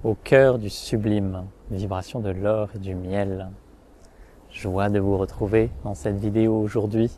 au cœur du sublime, vibration de l'or et du miel. Joie de vous retrouver dans cette vidéo aujourd'hui.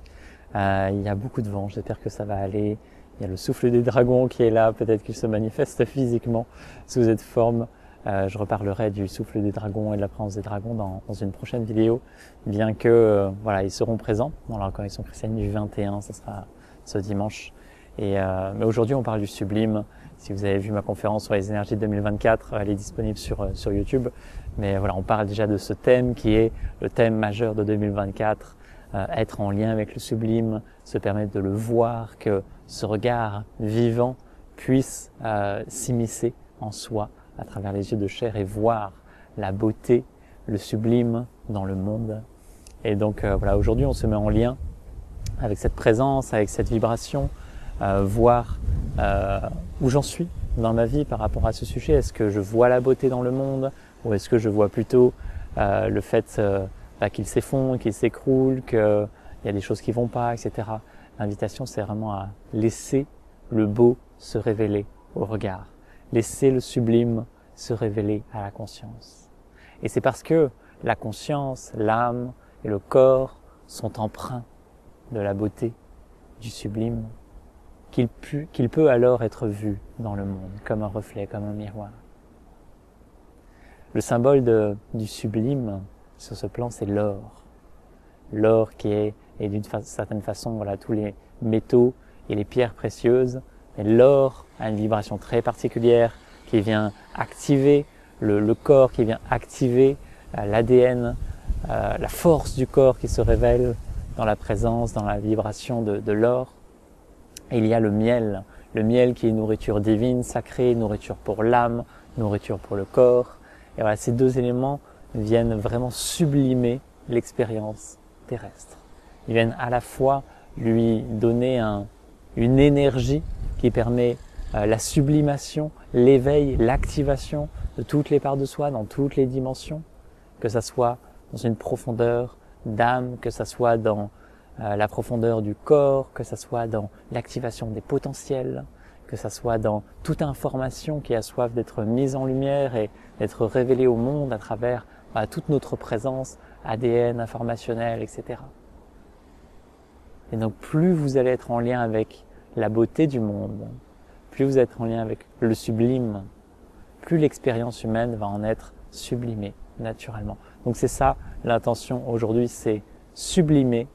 Il y a beaucoup de vent, j'espère que ça va aller. Il y a le souffle des dragons qui est là, peut-être qu'il se manifeste physiquement sous cette forme. Je reparlerai du souffle des dragons et de la présence des dragons dans une prochaine vidéo, bien que voilà, ils seront présents dans la reconnaissance chrétienne du 21, ce sera ce dimanche. Mais aujourd'hui, on parle du sublime. Si vous avez vu ma conférence sur les énergies de 2024, elle est disponible sur YouTube. Mais voilà, on parle déjà de ce thème qui est le thème majeur de 2024. Être en lien avec le sublime, se permettre de le voir, que ce regard vivant puisse s'immiscer en soi à travers les yeux de chair et voir la beauté, le sublime dans le monde. Et donc voilà, aujourd'hui on se met en lien avec cette présence, avec cette vibration, voir où j'en suis dans ma vie par rapport à ce sujet. Est-ce que je vois la beauté dans le monde ou est-ce que je vois plutôt le fait qu'il s'effondre, qu'il s'écroule, qu'il y a des choses qui vont pas, etc. L'invitation, c'est vraiment à laisser le beau se révéler au regard. Laisser le sublime se révéler à la conscience. Et c'est parce que la conscience, l'âme et le corps sont empreints de la beauté, du sublime, qu'il peut alors être vu dans le monde, comme un reflet, comme un miroir. Le symbole du sublime sur ce plan, c'est l'or. L'or qui est d'une certaine façon, voilà, tous les métaux et les pierres précieuses. Mais l'or a une vibration très particulière qui vient activer le corps, qui vient activer l'ADN, la force du corps qui se révèle dans la présence, dans la vibration de l'or. Et il y a le miel qui est nourriture divine, sacrée, nourriture pour l'âme, nourriture pour le corps. Et voilà, ces deux éléments viennent vraiment sublimer l'expérience terrestre. Ils viennent à la fois lui donner une énergie qui permet la sublimation, l'éveil, l'activation de toutes les parts de soi, dans toutes les dimensions, que ça soit dans une profondeur d'âme, que ça soit dans la profondeur du corps, que ça soit dans l'activation des potentiels, que ça soit dans toute information qui a soif d'être mise en lumière et d'être révélée au monde à travers toute notre présence, ADN, informationnel, etc. Et donc plus vous allez être en lien avec la beauté du monde, plus vous êtes en lien avec le sublime, plus l'expérience humaine va en être sublimée naturellement. Donc c'est ça l'intention aujourd'hui, c'est sublimer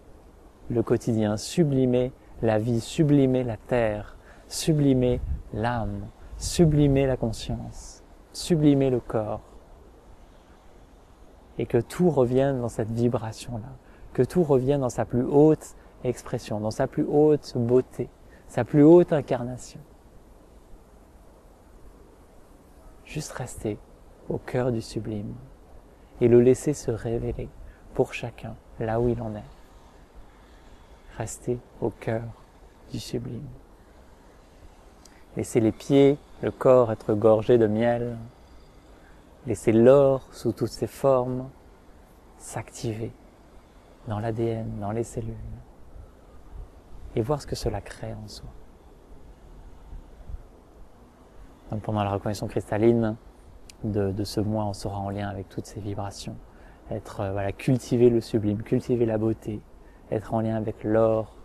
le quotidien, sublimer la vie, sublimer la terre, sublimer l'âme, sublimer la conscience, sublimer le corps. Et que tout revienne dans cette vibration-là, que tout revienne dans sa plus haute expression, dans sa plus haute beauté, sa plus haute incarnation. Juste rester au cœur du sublime et le laisser se révéler pour chacun, là où il en est. Rester au cœur du sublime. Laissez les pieds, le corps être gorgé de miel. Laissez l'or sous toutes ses formes s'activer dans l'ADN, dans les cellules. Et voir ce que cela crée en soi. Donc pendant la reconnaissance cristalline de ce mois, on sera en lien avec toutes ces vibrations. Cultiver le sublime, cultiver la beauté, être en lien avec l'or,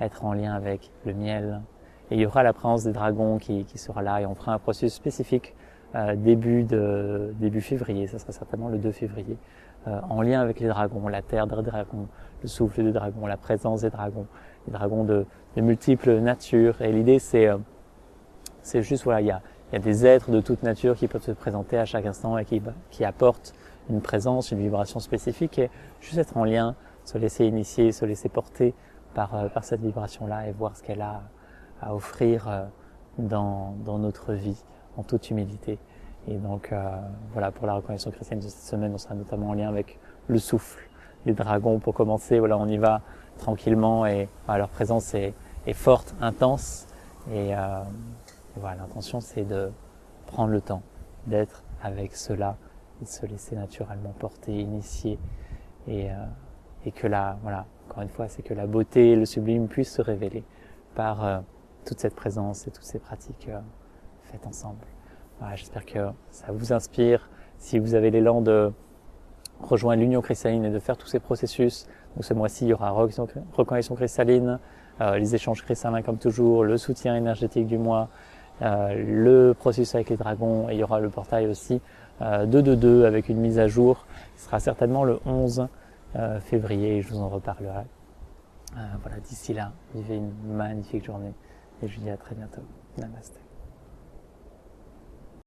être en lien avec le miel. Et il y aura la présence des dragons qui sera là et on fera un processus spécifique début février, ça sera certainement le 2 février, en lien avec les dragons, la terre des dragons, le souffle des dragons, la présence des dragons, les dragons de multiples natures. Et l'idée c'est juste, voilà, il y a des êtres de toute nature qui peuvent se présenter à chaque instant et qui apportent une présence, une vibration spécifique et juste être en lien, se laisser initier, se laisser porter par cette vibration-là et voir ce qu'elle a à offrir dans notre vie, en toute humilité. Et donc voilà, pour la reconnaissance chrétienne de cette semaine, on sera notamment en lien avec le souffle, les dragons pour commencer. Voilà, on y va tranquillement et leur présence est forte, intense. Et voilà, l'intention c'est de prendre le temps d'être avec cela et de se laisser naturellement porter, initier et que là, voilà, encore une fois, c'est que la beauté et le sublime puissent se révéler par toute cette présence et toutes ces pratiques faites ensemble. Voilà, j'espère que ça vous inspire. Si vous avez l'élan de rejoindre l'Union cristalline et de faire tous ces processus, donc ce mois-ci, il y aura reconnexion cristalline, les échanges cristallins comme toujours, le soutien énergétique du mois, le processus avec les dragons, et il y aura le portail aussi 222 avec une mise à jour. Ce sera certainement le 11 février et je vous en reparlerai. Voilà, d'ici là, vivez une magnifique journée et je vous dis à très bientôt. Namaste.